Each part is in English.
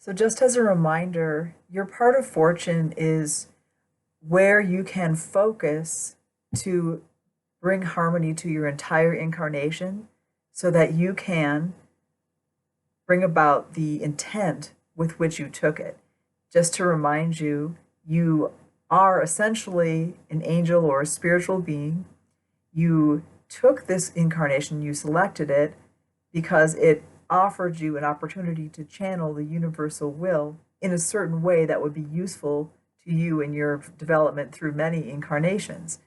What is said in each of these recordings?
So, just as a reminder, your part of fortune is where you can focus to bring harmony to your entire incarnation so that you can bring about the intent with which you took it. Just to remind you, you are essentially an angel or a spiritual being. You took this incarnation, you selected it because it offered you an opportunity to channel the universal will in a certain way that would be useful to you in your development through many incarnations.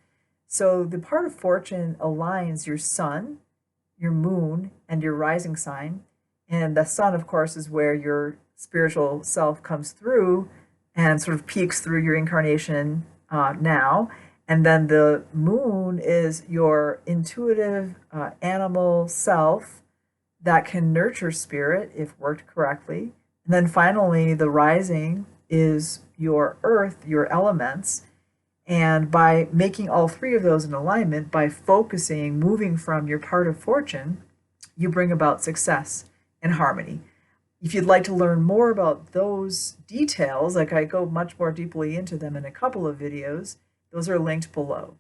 So the part of fortune aligns your sun, your moon, and your rising sign. And the sun, of course, is where your spiritual self comes through and sort of peeks through your incarnation now. And then the moon is your intuitive animal self that can nurture spirit if worked correctly. And then finally, the rising is your earth, your elements. And by making all three of those in alignment, by focusing, moving from your part of fortune, you bring about success and harmony. If you'd like to learn more about those details, like I go much more deeply into them in a couple of videos, those are linked below.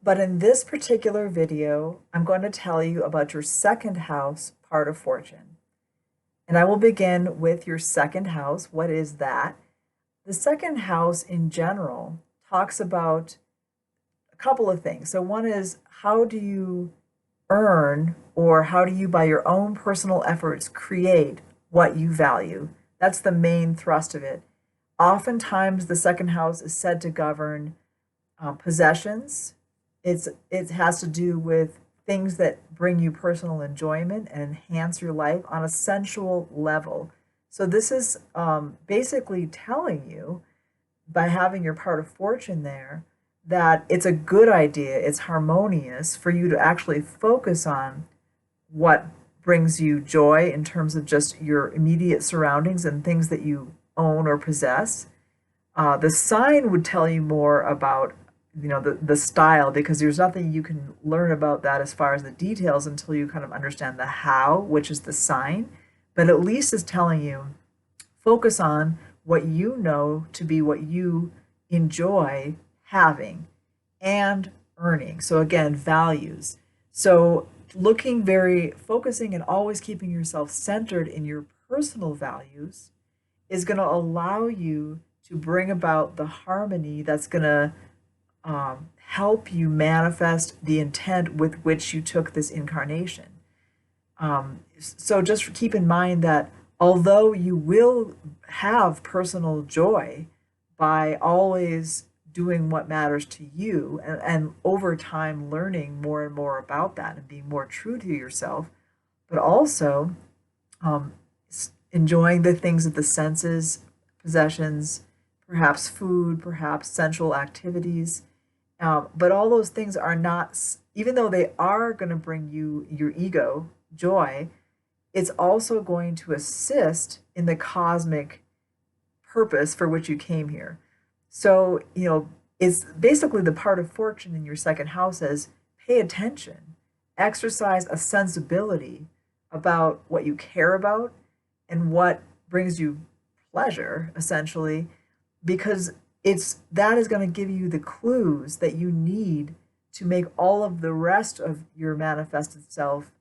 But in this particular video, I'm going to tell you about your second house part of fortune. And I will begin with your second house. What is that? The second house in general talks about a couple of things. So one is, how do you earn, or how do you, by your own personal efforts, create what you value? That's the main thrust of it. Oftentimes, the second house is said to govern possessions. It has to do with things that bring you personal enjoyment and enhance your life on a sensual level. So this is basically telling you, by having your part of fortune there, that it's a good idea, it's harmonious for you to actually focus on what brings you joy in terms of just your immediate surroundings and things that you own or possess. The sign would tell you more about the style, because there's nothing you can learn about that as far as the details until you kind of understand the how, which is the sign. But at least is telling you, focus on what you know to be what you enjoy having and earning. So again, values. So focusing and always keeping yourself centered in your personal values is going to allow you to bring about the harmony that's going to help you manifest the intent with which you took this incarnation. So just keep in mind that although you will have personal joy by always doing what matters to you, and over time learning more and more about that and being more true to yourself, but also enjoying the things of the senses, possessions, perhaps food, perhaps sensual activities. But all those things are not, even though they are going to bring you, your ego, joy, it's also going to assist in the cosmic purpose for which you came here. So, it's basically the part of fortune in your second house as pay attention, exercise a sensibility about what you care about and what brings you pleasure, essentially, because that is going to give you the clues that you need to make all of the rest of your manifested self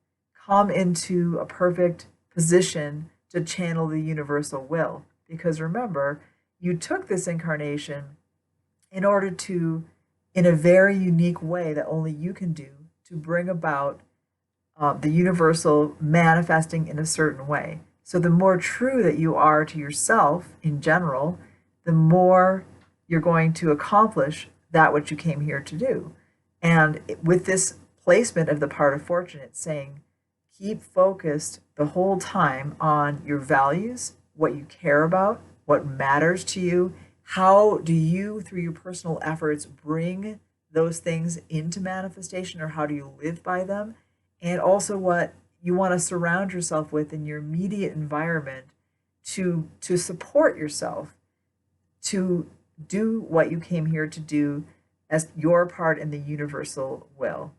come into a perfect position to channel the universal will. Because remember, you took this incarnation in order to, in a very unique way that only you can do, to bring about the universal manifesting in a certain way. So the more true that you are to yourself in general, the more you're going to accomplish that which you came here to do. And with this placement of the part of fortune, it's saying, keep focused the whole time on your values, what you care about, what matters to you. How do you, through your personal efforts, bring those things into manifestation, or how do you live by them? And also what you want to surround yourself with in your immediate environment to support yourself, to do what you came here to do as your part in the universal will.